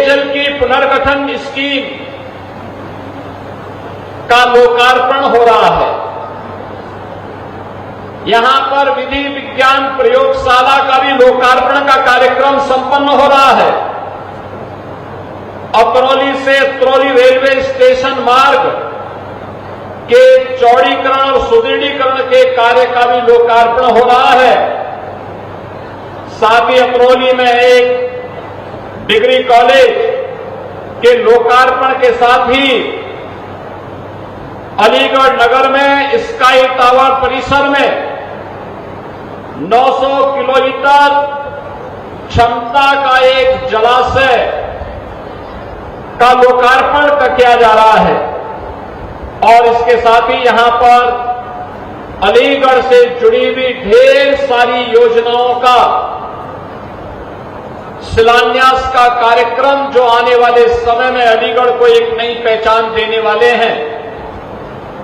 पेयजल की पुनर्गठन स्कीम का लोकार्पण हो रहा है। यहां पर विधि विज्ञान प्रयोगशाला का भी लोकार्पण का कार्यक्रम संपन्न हो रहा है। अतरौली से अतरौली रेलवे स्टेशन मार्ग के चौड़ीकरण और सुदृढ़ीकरण के कार्य का भी लोकार्पण हो रहा है। साथ ही अतरौली में एक डिग्री कॉलेज के लोकार्पण के साथ ही अलीगढ़ नगर में स्काई टावर परिसर में 900 किलोलीटर क्षमता का एक जलाशय का लोकार्पण किया जा रहा है। और इसके साथ ही यहां पर अलीगढ़ से जुड़ी हुई ढेर सारी योजनाओं का शिलान्यास का कार्यक्रम जो आने वाले समय में अलीगढ़ को एक नई पहचान देने वाले हैं,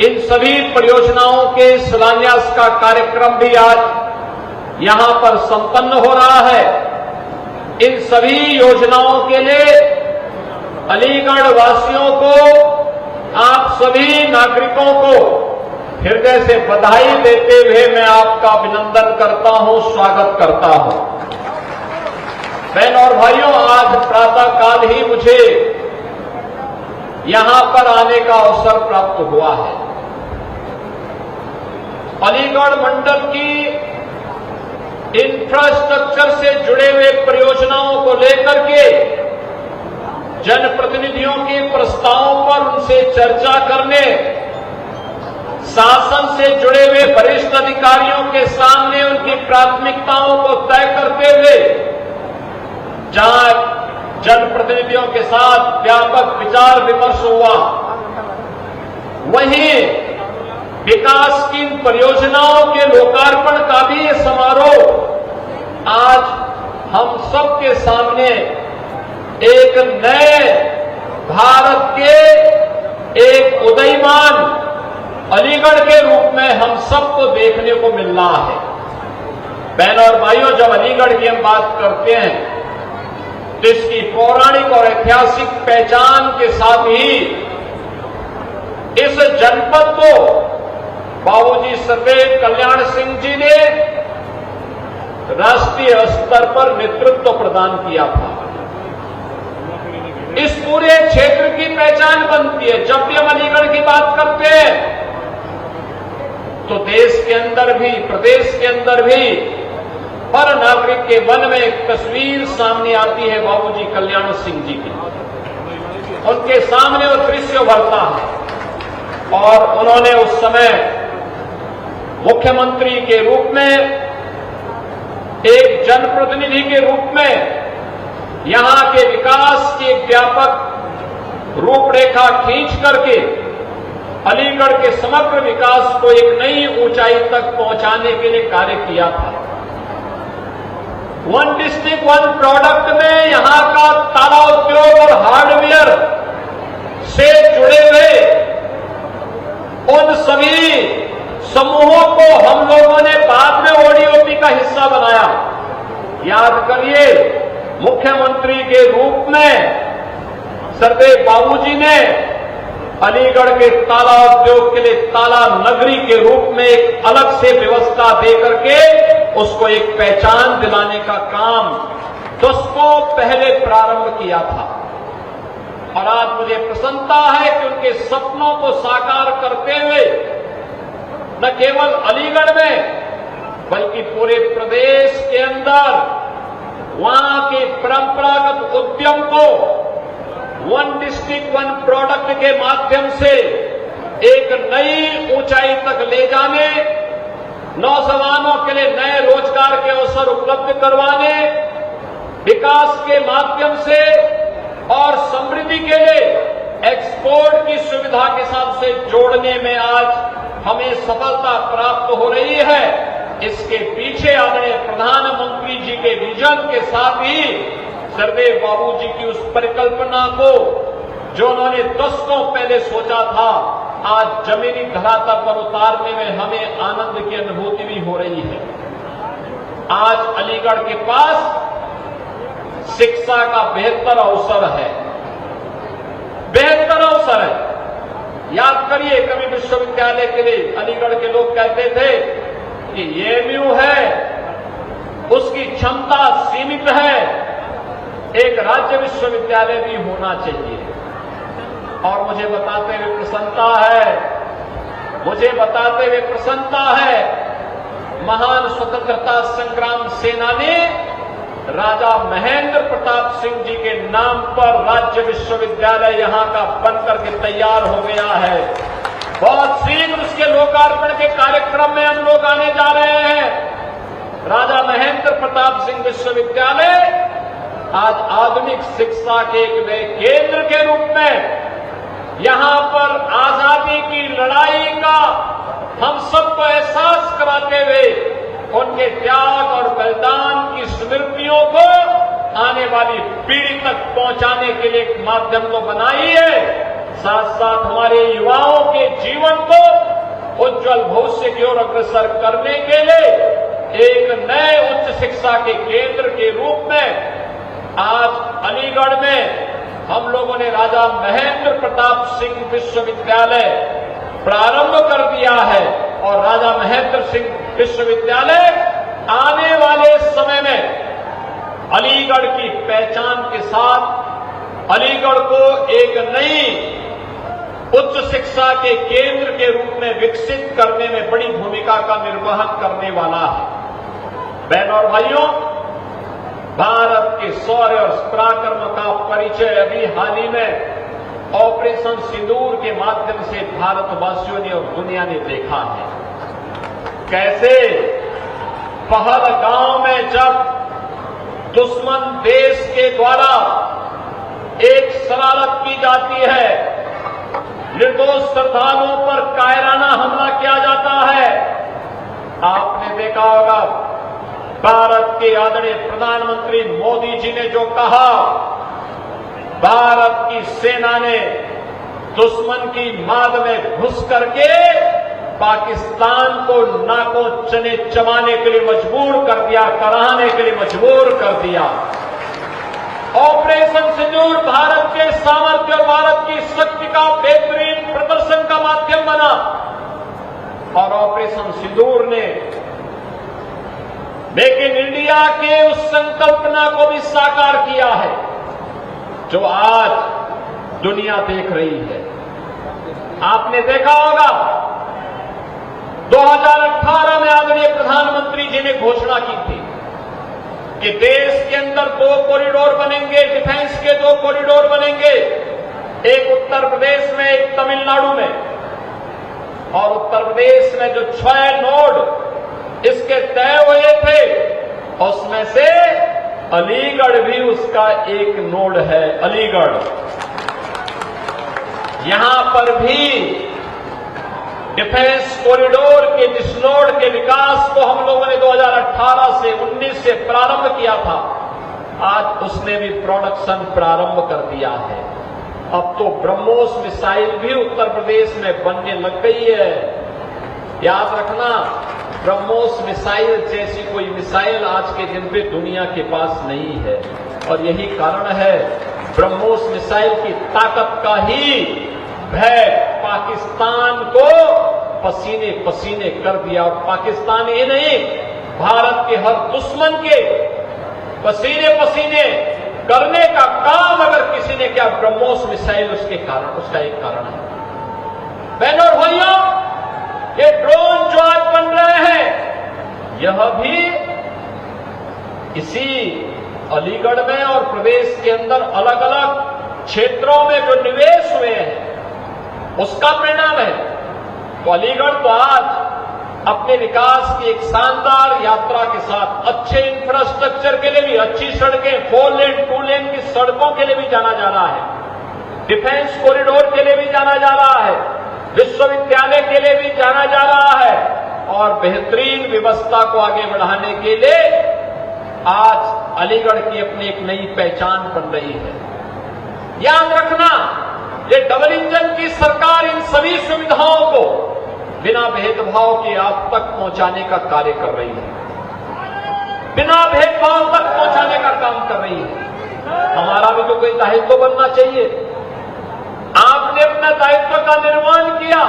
इन सभी परियोजनाओं के शिलान्यास का कार्यक्रम भी आज यहां पर संपन्न हो रहा है। इन सभी योजनाओं के लिए अलीगढ़ वासियों को, आप सभी नागरिकों को हृदय से बधाई देते हुए मैं आपका अभिनंदन करता हूं, स्वागत करता हूं। बहन और भाइयों, आज प्रातःकाल ही मुझे यहां पर आने का अवसर प्राप्त हुआ है। अलीगढ़ मंडल की इंफ्रास्ट्रक्चर से जुड़े हुए परियोजनाओं को लेकर के जनप्रतिनिधियों के प्रस्तावों पर उनसे चर्चा करने, शासन से जुड़े हुए वरिष्ठ अधिकारियों के सामने उनकी प्राथमिकताओं को तय करते हुए जहां जनप्रतिनिधियों के साथ व्यापक विचार विमर्श हुआ, वहीं विकास की इन परियोजनाओं के लोकार्पण का भी ये समारोह आज हम सबके सामने एक नए भारत के एक उदयमान अलीगढ़ के रूप में हम सबको देखने को मिल रहा है। बहनों और भाइयों, जब अलीगढ़ की हम बात करते हैं तो इसकी पौराणिक और ऐतिहासिक पहचान के साथ ही इस जनपद को बाबूजी सर्वदेव कल्याण सिंह जी ने राष्ट्रीय स्तर पर नेतृत्व प्रदान किया था। इस पूरे क्षेत्र की पहचान बनती है। जब भी हम अलीगढ़ की बात करते हैं तो देश के अंदर भी, प्रदेश के अंदर भी हर नागरिक के मन में एक तस्वीर सामने आती है बाबूजी कल्याण सिंह जी की। उनके सामने वो दृश्य उभरता है और उन्होंने उस समय मुख्यमंत्री के रूप में, एक जनप्रतिनिधि के रूप में यहां के विकास की एक व्यापक रूपरेखा खींच करके अलीगढ़ के समग्र विकास को एक नई ऊंचाई तक पहुंचाने के लिए कार्य किया था। वन डिस्ट्रिक्ट वन प्रोडक्ट में यहां का ताला उद्योग और हार्डवेयर से जुड़े हुए उन सभी समूहों को हम लोगों ने बाद में ओडीओपी का हिस्सा बनाया। याद करिए, मुख्यमंत्री के रूप में सरदेव बाबूजी ने अलीगढ़ के ताला उद्योग के लिए ताला नगरी के रूप में एक अलग से व्यवस्था देकर के उसको एक पहचान दिलाने का काम दशकों पहले प्रारंभ किया था। और आज मुझे प्रसन्नता है कि उनके सपनों को साकार करते हुए न केवल अलीगढ़ में बल्कि पूरे प्रदेश के अंदर वहां के परंपरागत उद्यम को वन डिस्ट्रिक्ट वन प्रोडक्ट के माध्यम से एक नई ऊंचाई तक ले जाने, नौजवानों के लिए नए रोजगार के अवसर उपलब्ध करवाने, विकास के माध्यम से और समृद्धि के लिए एक्सपोर्ट की सुविधा के साथ से जोड़ने में आज हमें सफलता प्राप्त हो रही है। इसके पीछे आदरणीय प्रधानमंत्री जी के विजन के साथ ही सरदेव बाबूजी की उस परिकल्पना को जो उन्होंने दशकों पहले सोचा था, आज जमीनी धरातल पर उतारने में हमें आनंद की अनुभूति भी हो रही है। आज अलीगढ़ के पास शिक्षा का बेहतर अवसर है, बेहतर अवसर है। याद करिए, कभी विश्वविद्यालय के लिए अलीगढ़ के लोग कहते थे कि एएमयू है, उसकी क्षमता सीमित है, एक राज्य विश्वविद्यालय भी होना चाहिए। और मुझे बताते हुए प्रसन्नता है, महान स्वतंत्रता संग्राम सेनानी राजा महेंद्र प्रताप सिंह जी के नाम पर राज्य विश्वविद्यालय यहां का बनकर के तैयार हो गया है। बहुत शीघ्र उसके लोकार्पण के कार्यक्रम में हम लोग आने जा रहे हैं। राजा महेंद्र प्रताप सिंह विश्वविद्यालय आज आधुनिक शिक्षा के एक नए केंद्र के रूप में यहां पर आजादी की लड़ाई का हम सबको एहसास कराते हुए उनके त्याग और बलिदान की स्मृतियों को आने वाली पीढ़ी तक पहुंचाने के लिए एक माध्यम को बनाई है। साथ साथ हमारे युवाओं के जीवन को उज्जवल भविष्य की ओर अग्रसर करने के लिए एक नए उच्च शिक्षा के केंद्र के रूप में आज अलीगढ़ में हम लोगों ने राजा महेंद्र प्रताप सिंह विश्वविद्यालय प्रारंभ कर दिया है। और राजा महेंद्र सिंह विश्वविद्यालय आने वाले समय में अलीगढ़ की पहचान के साथ अलीगढ़ को एक नई उच्च शिक्षा के केंद्र के रूप में विकसित करने में बड़ी भूमिका का निर्वहन करने वाला है। बहनों और भाइयों, भारत के शौर्य और पराक्रम का परिचय अभी हाल ही में ऑपरेशन सिंदूर के माध्यम से भारतवासियों ने और दुनिया ने देखा है। कैसे पहलगांव में जब दुश्मन देश के द्वारा एक शरारत की जाती है, निर्दोष श्रद्धालुओं पर कायराना हमला किया जाता है, आपने देखा होगा भारत के आदरणीय प्रधानमंत्री मोदी जी ने जो कहा, भारत की सेना ने दुश्मन की माद में घुस करके पाकिस्तान को नाकों चने चबाने के लिए मजबूर कर दिया, कराहने के लिए मजबूर कर दिया। ऑपरेशन सिंदूर भारत के सामर्थ्य और भारत की शक्ति का बेहतरीन प्रदर्शन का माध्यम बना। और ऑपरेशन सिंदूर ने मेक इन इंडिया के उस संकल्पना को भी साकार किया है जो आज दुनिया देख रही है। आपने देखा होगा 2018 में आदरणीय प्रधानमंत्री जी ने घोषणा की थी कि देश के अंदर 2 कॉरिडोर बनेंगे, डिफेंस के 2 कॉरिडोर बनेंगे, एक उत्तर प्रदेश में, एक तमिलनाडु में। और उत्तर प्रदेश में जो 6 नोड इसके तय हुए थे, उसमें से अलीगढ़ भी उसका एक नोड है। अलीगढ़, यहां पर भी डिफेंस कॉरिडोर के जिस नोड के विकास को हम लोगों ने 2018 से 19 से प्रारंभ किया था, आज उसने भी प्रोडक्शन प्रारंभ कर दिया है। अब तो ब्रह्मोस मिसाइल भी उत्तर प्रदेश में बनने लग गई है। याद रखना, ब्रह्मोस मिसाइल जैसी कोई मिसाइल आज के दिन पे दुनिया के पास नहीं है। और यही कारण है, ब्रह्मोस मिसाइल की ताकत का ही भय पाकिस्तान को पसीने पसीने कर दिया। और पाकिस्तान ये नहीं, भारत के हर दुश्मन के पसीने पसीने करने का काम अगर किसी ने किया, ब्रह्मोस मिसाइल उसका एक कारण है। बहनों और भाइयों, ये ड्रोन जो आज बन रहे हैं, यह भी इसी अलीगढ़ में और प्रदेश के अंदर अलग अलग क्षेत्रों में जो निवेश हुए हैं उसका परिणाम है। तो अलीगढ़ तो आज अपने विकास की एक शानदार यात्रा के साथ अच्छे इंफ्रास्ट्रक्चर के लिए भी, अच्छी सड़कें, 4 लेन 2 लेन की सड़कों के लिए भी जाना जा रहा है, डिफेंस कॉरिडोर के लिए भी जाना जा रहा है, विश्वविद्यालय के लिए भी जाना जा रहा है। और बेहतरीन व्यवस्था को आगे बढ़ाने के लिए आज अलीगढ़ की अपनी एक नई पहचान बन रही है। याद रखना, ये डबल इंजन की सरकार इन सभी सुविधाओं को बिना भेदभाव के आप तक पहुंचाने का कार्य कर रही है, बिना भेदभाव तक पहुंचाने का काम कर रही है। हमारा भी तो कोई दायित्व बनना चाहिए। आपने अपना दायित्व का निर्वहन किया।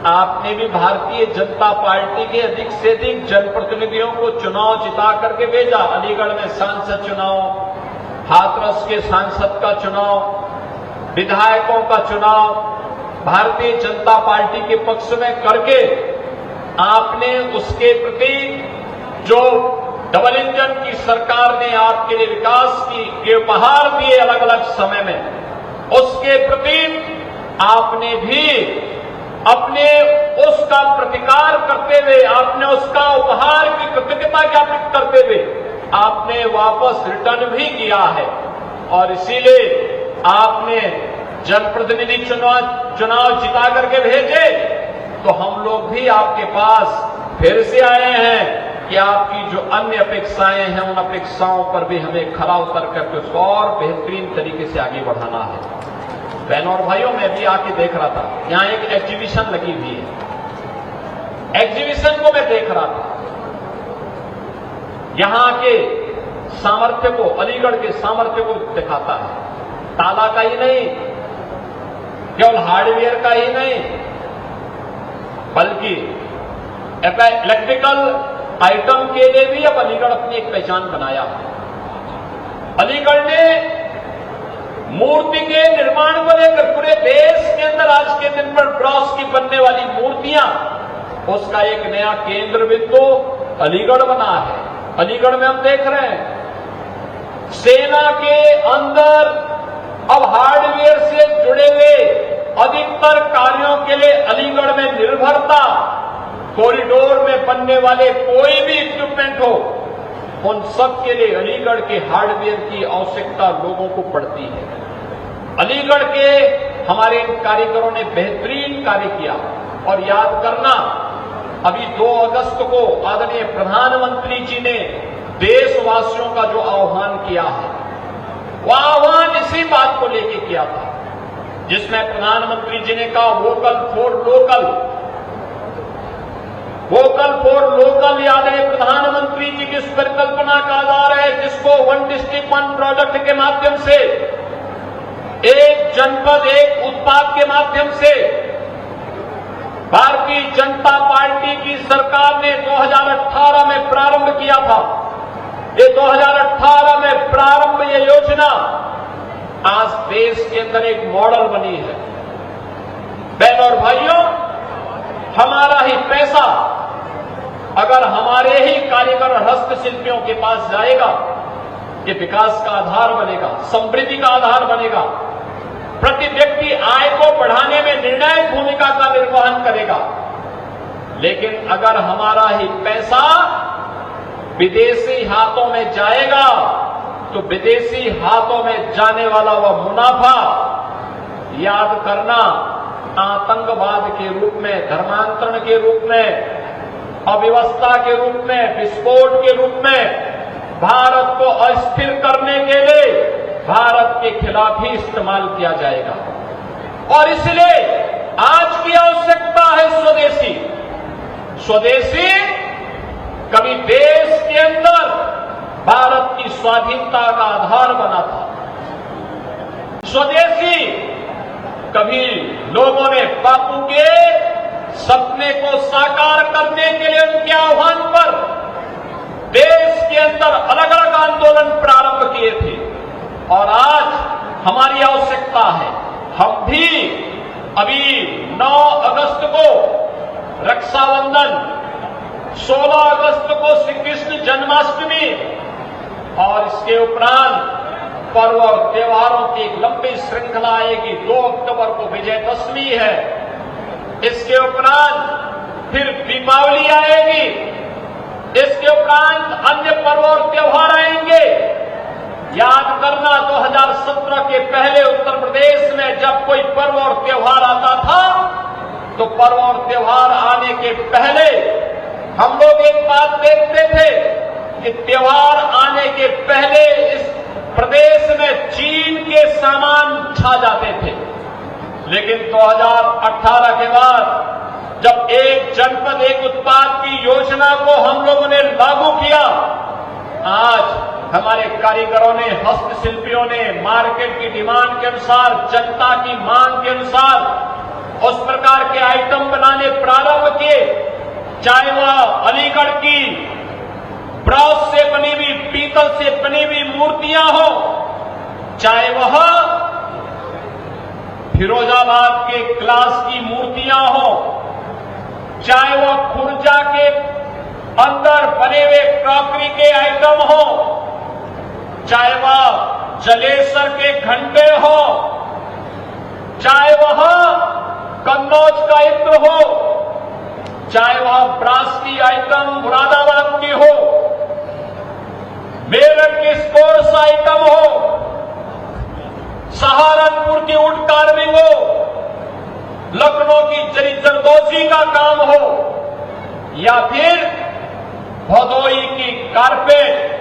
आपने भी भारतीय जनता पार्टी के अधिक से अधिक जनप्रतिनिधियों को चुनाव जिता करके भेजा। अलीगढ़ में सांसद चुनाव, हाथरस के सांसद का चुनाव, विधायकों का चुनाव भारतीय जनता पार्टी के पक्ष में करके आपने उसके प्रति जो डबल इंजन की सरकार ने आपके लिए विकास के उपहार दिए अलग अलग समय में, उसके प्रति आपने भी अपने उसका प्रतिकार करते हुए, आपने उसका उपहार की कृतज्ञता ज्ञापित करते हुए आपने वापस रिटर्न भी किया है। और इसीलिए आपने जनप्रतिनिधि चुनाव जिता करके भेजे, तो हम लोग भी आपके पास फिर से आए हैं कि आपकी जो अन्य अपेक्षाएं हैं, उन अपेक्षाओं पर भी हमें खरा उतर करके उसको और बेहतरीन तरीके से आगे बढ़ाना है। बहनों और भाइयों, मैं भी आके देख रहा था, यहां एक एग्जीबिशन लगी हुई है। एग्जीबिशन को मैं देख रहा था। यहां के सामर्थ्य को, अलीगढ़ के सामर्थ्य को दिखाता है। ताला का ही नहीं, केवल हार्डवेयर का ही नहीं, बल्कि इलेक्ट्रिकल आइटम के लिए भी अब अलीगढ़ अपनी एक पहचान बनाया है। अलीगढ़ ने मूर्ति के निर्माण को लेकर पूरे देश के अंदर आज के दिन पर ब्रॉन्ज की बनने वाली मूर्तियां, उसका एक नया केंद्र बिंदु अलीगढ़ बना है। अलीगढ़ में हम देख रहे हैं सेना के अंदर अब हार्डवेयर से जुड़े हुए अधिकतर कार्यों के लिए अलीगढ़ में निर्भरता, कॉरिडोर में बनने वाले कोई भी इक्विपमेंट हो, उन सब के लिए अलीगढ़ के हार्डवेयर की आवश्यकता लोगों को पड़ती है। अलीगढ़ के हमारे कारीगरों ने बेहतरीन कार्य किया। और याद करना, अभी 2 अगस्त को आदरणीय प्रधानमंत्री जी ने देशवासियों का जो आह्वान किया है, वह आह्वान इसी बात को लेकर किया था, जिसमें प्रधानमंत्री जी ने कहा vocal for local. Vocal for local आदरणीय प्रधानमंत्री जी की इस परिकल्पना का आधार है, जिसको वन डिस्ट्रिक्ट वन प्रोजेक्ट के माध्यम से, एक जनपद एक उत्पाद के माध्यम से भारतीय जनता पार्टी की सरकार ने 2018 में प्रारंभ किया था। ये 2018 में प्रारंभ ये योजना आज देश के अंदर एक मॉडल बनी है। बहनों और भाइयों, हमारा ही पैसा अगर हमारे ही कारीगर और हस्तशिल्पियों के पास जाएगा, ये विकास का आधार बनेगा, समृद्धि का आधार बनेगा, प्रति व्यक्ति आय को बढ़ाने में निर्णायक भूमिका का निर्वहन करेगा। लेकिन अगर हमारा ही पैसा विदेशी हाथों में जाएगा, तो विदेशी हाथों में जाने वाला वह मुनाफा, याद करना, आतंकवाद के रूप में, धर्मांतरण के रूप में, अव्यवस्था के रूप में, विस्फोट के रूप में, भारत को अस्थिर करने के लिए भारत के खिलाफ ही इस्तेमाल किया जाएगा। और इसलिए आज की आवश्यकता है स्वदेशी। स्वदेशी कभी देश के अंदर भारत की स्वाधीनता का आधार बना था। स्वदेशी कभी लोगों ने बापू के सपने को साकार करने के लिए उनके आह्वान पर देश के अंदर अलग अलग आंदोलन प्रारंभ किए थे। और आज हमारी आवश्यकता है, हम भी अभी 9 अगस्त को रक्षाबंधन, 16 अगस्त को श्री कृष्ण जन्माष्टमी और इसके उपरांत पर्व और त्योहारों की एक लंबी श्रृंखला आएगी। 2 अक्टूबर को विजयदशमी है, इसके उपरांत फिर दीपावली आएगी, इसके उपरांत अन्य पर्व और त्योहार आएंगे। याद करना, 2017 के पहले उत्तर प्रदेश में जब कोई पर्व और त्योहार आता था, तो पर्व और त्योहार आने के पहले हम लोग एक बात देखते थे कि त्योहार आने के पहले इस प्रदेश में चीन के सामान छा जाते थे। लेकिन 2018 के बाद जब एक जनपद एक उत्पाद की योजना को हम लोगों ने लागू किया, आज हमारे कारीगरों ने, हस्तशिल्पियों ने मार्केट की डिमांड के अनुसार, जनता की मांग के अनुसार उस प्रकार के आइटम बनाने प्रारंभ किए, चाहे वह अलीगढ़ की ब्रॉस से बनी हुई, पीतल से बनी हुई मूर्तियां हो, चाहे वह फिरोजाबाद के ग्लास की मूर्तियां हो, चाहे वह खुर्जा के अंदर बने हुए क्रॉकरी के आइटम हो, चाहे वह जलेसर के घंटे हो, चाहे वह कन्नौज का इत्र हो, चाहे वह ब्रास की आइटम मुरादाबाद की हो, मेरठ की स्पोर्ट्स आइटम हो, सहारनपुर की वुड कार्विंग हो, लखनऊ की जरी जरदोजी का काम हो, या फिर भदोई की कारपेट,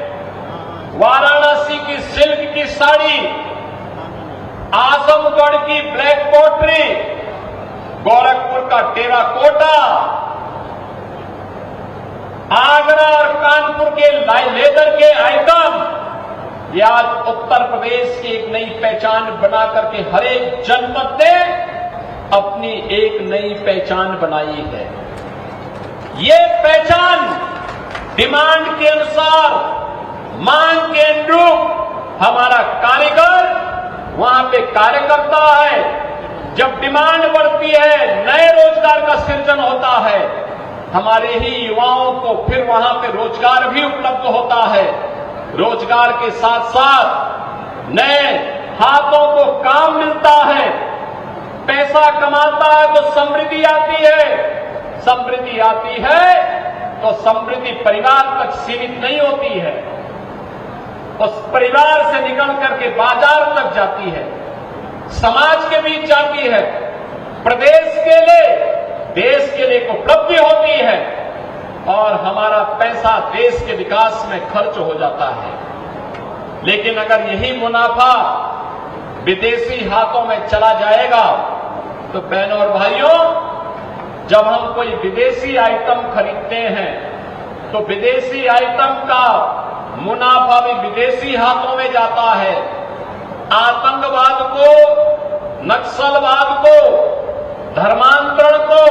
वाराणसी की सिल्क की साड़ी, आजमगढ़ की ब्लैक पोट्री, गोरखपुर का टेराकोटा, आगरा और कानपुर के लेदर के आइटम, ये आज उत्तर प्रदेश की एक नई पहचान बना करके हर एक जनपद ने अपनी एक नई पहचान बनाई है। ये पहचान डिमांड के अनुसार, मांग के अनुरूप हमारा कारीगर वहां पे कार्य करता है। जब डिमांड बढ़ती है, नए रोजगार का सृजन होता है, हमारे ही युवाओं को फिर वहां पे रोजगार भी उपलब्ध होता है। रोजगार के साथ साथ नए हाथों को काम मिलता है, पैसा कमाता है तो समृद्धि आती है। समृद्धि आती है तो समृद्धि परिवार तक सीमित नहीं होती है, उस परिवार से निकल करके बाजार तक जाती है, समाज के बीच जाती है, प्रदेश के लिए, देश के लिए उपलब्धि होती है और हमारा पैसा देश के विकास में खर्च हो जाता है। लेकिन अगर यही मुनाफा विदेशी हाथों में चला जाएगा तो बहनों और भाइयों, जब हम कोई विदेशी आइटम खरीदते हैं तो विदेशी आइटम का मुनाफा भी विदेशी हाथों में जाता है। आतंकवाद को, नक्सलवाद को, धर्मांतरण को,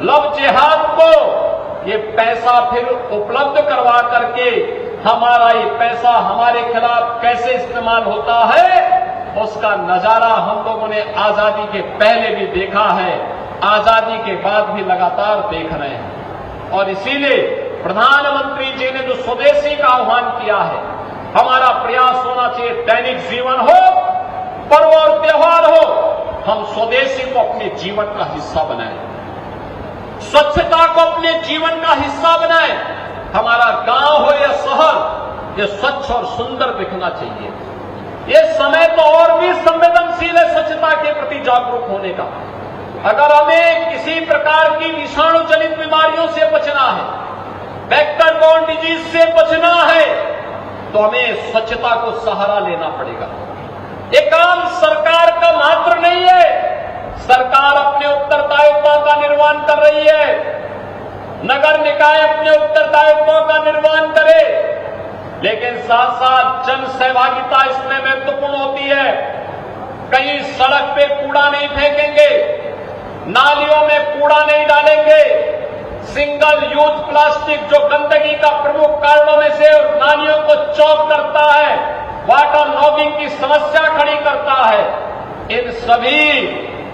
लव जिहाद को ये पैसा फिर उपलब्ध करवा करके हमारा ये पैसा हमारे खिलाफ कैसे इस्तेमाल होता है, उसका नजारा हम लोगों ने आजादी के पहले भी देखा है, आजादी के बाद भी लगातार देख रहे हैं। और इसीलिए प्रधानमंत्री जी ने जो स्वदेशी का आह्वान किया है, हमारा प्रयास होना चाहिए, दैनिक जीवन हो, पर्व और त्योहार हो, हम स्वदेशी को अपने जीवन का हिस्सा बनाएं, स्वच्छता को अपने जीवन का हिस्सा बनाएं। हमारा गांव हो या शहर, ये स्वच्छ और सुंदर दिखना चाहिए। ये समय तो और भी संवेदनशील है स्वच्छता के प्रति जागरूक होने का। अगर हमें किसी प्रकार की विषाणु जनित बीमारियों से बचना है, वेक्टर बॉर्न डिजीज से बचना है, तो हमें स्वच्छता को सहारा लेना पड़ेगा। ये काम सरकार का मात्र नहीं है, सरकार अपने उत्तरदायित्वों का निर्वहन कर रही है, नगर निकाय अपने उत्तरदायित्वों का निर्वहन करे, लेकिन साथ साथ जन सहभागिता इसमें महत्वपूर्ण होती है। कहीं सड़क पे कूड़ा नहीं फेंकेंगे, नालियों में कूड़ा नहीं डालेंगे, सिंगल यूज प्लास्टिक जो गंदगी का प्रमुख कारणों में से नालियों को चौक करता है, वाटर लॉगिंग की समस्या खड़ी करता है, इन सभी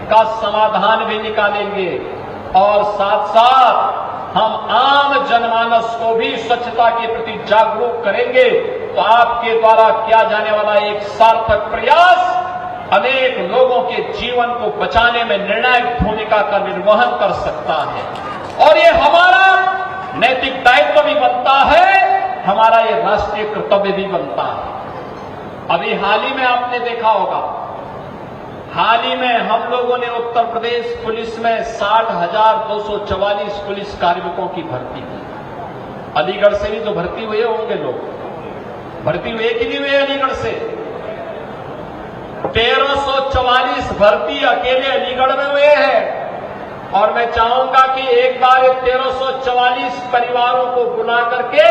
का समाधान भी निकालेंगे। और साथ साथ हम आम जनमानस को भी स्वच्छता के प्रति जागरूक करेंगे, तो आपके द्वारा किया जाने वाला एक सार्थक प्रयास अनेक लोगों के जीवन को बचाने में निर्णायक भूमिका का निर्वहन कर सकता है। और ये हमारा नैतिक दायित्व भी बनता है, हमारा ये राष्ट्रीय कर्तव्य भी बनता है। अभी हाल ही में आपने देखा होगा, हाल ही में हम लोगों ने उत्तर प्रदेश पुलिस में 60,244 पुलिस कार्मिकों की भर्ती की। अलीगढ़ से भी तो भर्ती हुए होंगे लोग, भर्ती हुए कि नहीं हुए अलीगढ़ से? 1344 भर्ती अकेले अलीगढ़ में हुए हैं। और मैं चाहूंगा कि एक बार 1344 परिवारों को बुला करके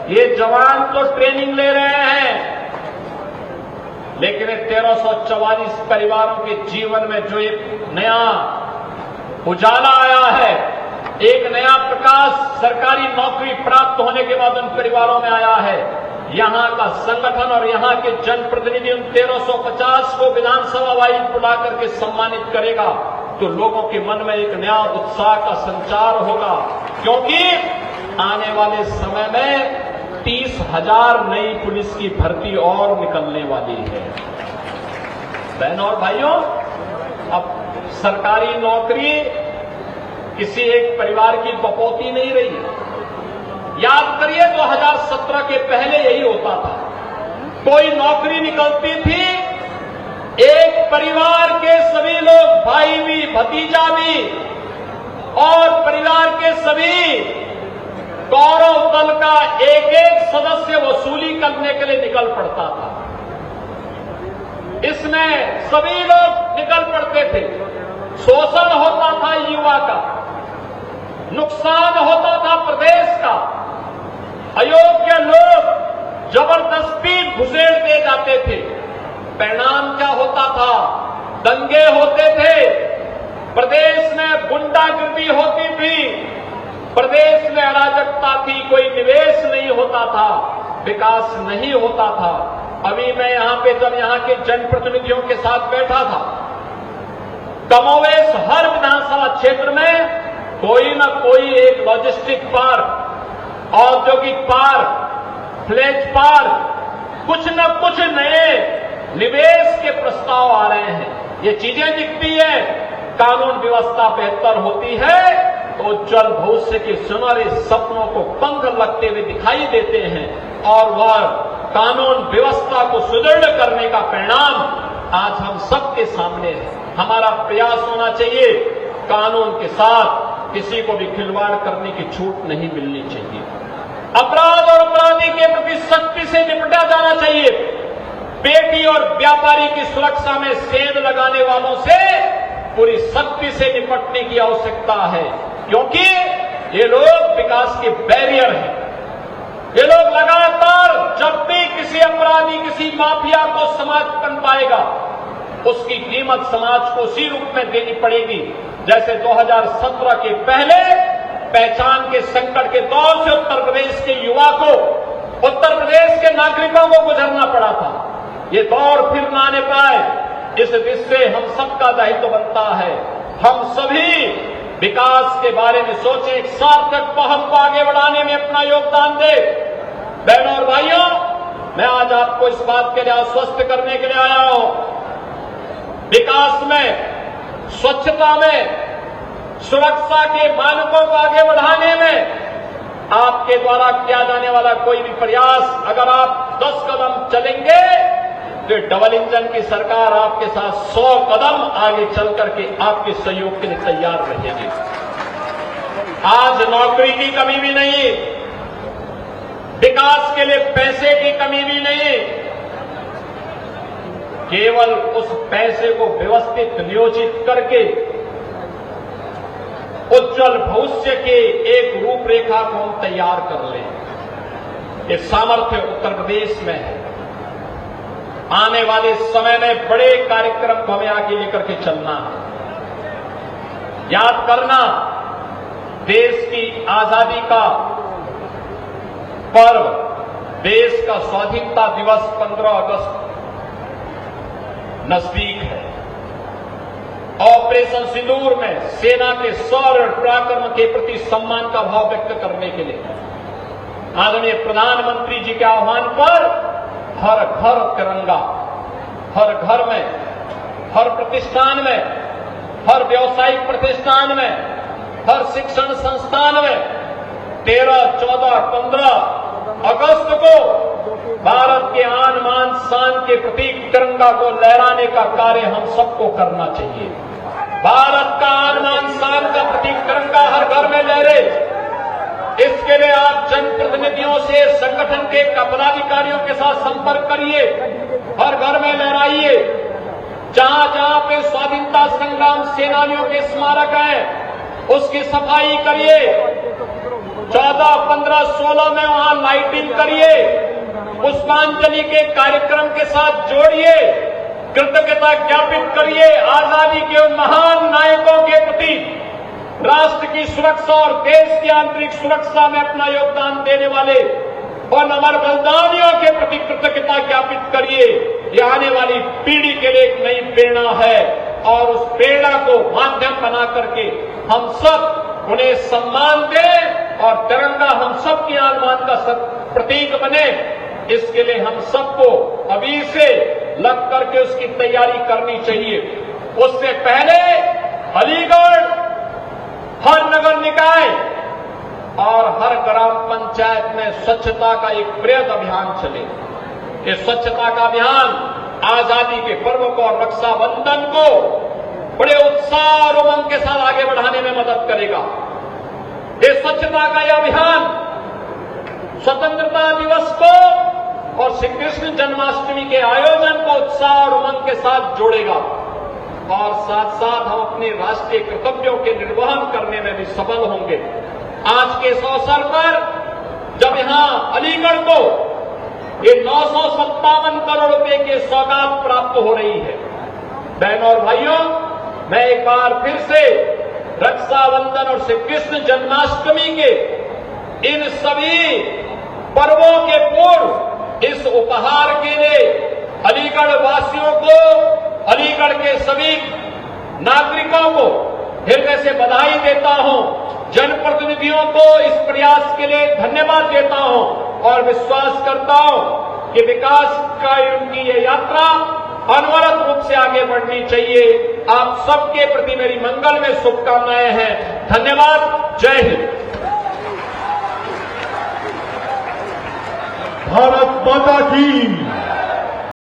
ये जवान तो ट्रेनिंग ले रहे हैं, लेकिन 1344 परिवारों के जीवन में जो एक नया उजाला आया है, एक नया प्रकाश सरकारी नौकरी प्राप्त होने के बाद उन परिवारों में आया है, यहां का संगठन और यहां के जनप्रतिनिधि उन 1350 को विधानसभा वाइज बुला करके सम्मानित करेगा, तो लोगों के मन में एक नया उत्साह का संचार होगा। क्योंकि आने वाले समय में 30,000 नई पुलिस की भर्ती और निकलने वाली है। बहनों और भाइयों, अब सरकारी नौकरी किसी एक परिवार की बपौती नहीं रही है। याद करिए 2017 के पहले यही होता था, कोई नौकरी निकलती थी, एक परिवार के सभी लोग, भाई भी, भतीजा भी और परिवार के सभी कौरव दल का एक एक सदस्य वसूली करने के लिए निकल पड़ता था। इसमें सभी लोग निकल पड़ते थे, शोषण होता था युवा का, नुकसान होता था प्रदेश का, अयोग्य लोग जबरदस्ती घुसेड़ दे जाते थे। परिणाम क्या होता था? दंगे होते थे, प्रदेश में गुंडागिर्दी होती थी, प्रदेश में अराजकता थी, कोई निवेश नहीं होता था, विकास नहीं होता था। अभी मैं यहां पे जब यहां के जनप्रतिनिधियों के साथ बैठा था, कमोवेश हर विधानसभा क्षेत्र में कोई न कोई एक लॉजिस्टिक पार्क, औद्योगिक पार्क, फ्लैट पार्क, कुछ न कुछ नए निवेश के प्रस्ताव आ रहे हैं। ये चीजें दिखती है, कानून व्यवस्था बेहतर होती है तो उज्जवल भविष्य के सुनहरे सपनों को पंख लगते हुए दिखाई देते हैं, और वह कानून व्यवस्था को सुदृढ़ करने का परिणाम आज हम सबके सामने है। हमारा प्रयास होना चाहिए, कानून के साथ किसी को भी खिलवाड़ करने की छूट नहीं मिलनी चाहिए। अपराध और अपराधी के प्रति सख्ती से निपटा जाना चाहिए। बेटी और व्यापारी की सुरक्षा में सेंध लगाने वालों से पूरी सख्ती से निपटने की आवश्यकता है, क्योंकि ये लोग विकास के बैरियर हैं। ये लोग लगातार जब भी किसी अपराधी, किसी माफिया को समाज बन पाएगा, उसकी कीमत समाज को उसी रूप में देनी पड़ेगी जैसे 2017 के पहले पहचान के संकट के दौर से उत्तर प्रदेश के युवा को, उत्तर प्रदेश के नागरिकों को गुजरना पड़ा था। ये दौर फिर न आने पाए, इस दिशा से हम सबका दायित्व बनता है। हम सभी विकास के बारे में सोचें, एक सार्थक पहल को आगे बढ़ाने में अपना योगदान दें। बहनों और भाइयों, मैं आज आपको इस बात के लिए आश्वस्त करने के लिए आया हूं, विकास में, स्वच्छता में, सुरक्षा के मानकों को आगे बढ़ाने में आपके द्वारा किया जाने वाला कोई भी प्रयास, अगर आप 10 कदम चलेंगे तो डबल इंजन की सरकार आपके साथ 100 कदम आगे चल करके आपके सहयोग के लिए तैयार रहेगी। आज नौकरी की कमी भी नहीं, विकास के लिए पैसे की कमी भी नहीं, केवल उस पैसे को व्यवस्थित नियोजित करके उज्जवल भविष्य के एक रूपरेखा को हम तैयार कर लें। ये सामर्थ्य उत्तर प्रदेश में है। आने वाले समय में बड़े कार्यक्रम को हमें आगे लेकर के चलना है। याद करना, देश की आजादी का पर्व, देश का स्वाधीनता दिवस 15 अगस्त नजदीक है। ऑपरेशन सिंदूर में सेना के शौर्य और पराक्रम के प्रति सम्मान का भाव व्यक्त करने के लिए आदरणीय प्रधानमंत्री जी के आह्वान पर हर घर तिरंगा, हर घर में, हर प्रतिष्ठान में, हर व्यावसायिक प्रतिष्ठान में, हर शिक्षण संस्थान में 13, 14, 15 अगस्त को भारत के आन बान शान के प्रतीक तिरंगा को लहराने का कार्य हम सबको करना चाहिए। भारत का आन बान शान का प्रतीक तिरंगा हर घर में लहरे, इसके लिए आप जनप्रतिनिधियों से, संगठन के पदाधिकारियों के साथ संपर्क करिए, हर घर में लहराइए। जहां जहां पे स्वाधीनता संग्राम सेनानियों के स्मारक हैं, उसकी सफाई करिए। 14, 15, 16 में वहां लाइटिंग करिए, पुष्पांजलि के कार्यक्रम के साथ जोड़िए, कृतज्ञता ज्ञापित करिए आजादी के उन महान नायकों के प्रति, राष्ट्र की सुरक्षा और देश की आंतरिक सुरक्षा में अपना योगदान देने वाले और अमर बलिदानियों के प्रति कृतज्ञता ज्ञापित करिए। यह आने वाली पीढ़ी के लिए एक नई प्रेरणा है और उस प्रेरणा को माध्यम बना करके हम सब उन्हें सम्मान दें और तिरंगा हम सब की आन-बान का प्रतीक बने। इसके लिए हम सबको अभी से लग करके उसकी तैयारी करनी चाहिए। उससे पहले अलीगढ़ हर नगर निकाय और हर ग्राम पंचायत में स्वच्छता का एक बृहद अभियान चले। ये स्वच्छता का अभियान आजादी के पर्व को और रक्षाबंधन को बड़े उत्साह और उमंग के साथ आगे बढ़ाने में मदद करेगा। ये स्वच्छता का यह अभियान स्वतंत्रता दिवस को और श्री कृष्ण जन्माष्टमी के आयोजन को उत्साह और उमंग के साथ जोड़ेगा और साथ साथ हम अपने राष्ट्रीय कर्तव्यों के निर्वहन करने में भी सफल होंगे। आज के इस अवसर पर जब यहां अलीगढ़ को ये 957 करोड़ रुपए की सौगात प्राप्त हो रही है, बहनों और भाइयों, मैं एक बार फिर से रक्षाबंधन और श्री कृष्ण जन्माष्टमी के इन सभी पर्वों के पूर्व इस उपहार के लिए अलीगढ़ वासियों को, अलीगढ़ के सभी नागरिकों को हृदय से बधाई देता हूं। जनप्रतिनिधियों को इस प्रयास के लिए धन्यवाद देता हूं और विश्वास करता हूं कि विकास का उनकी ये यात्रा अनवरत रूप से आगे बढ़नी चाहिए। आप सबके प्रति मेरी मंगल में शुभकामनाएं हैं। धन्यवाद। जय हिंद। भारत माता की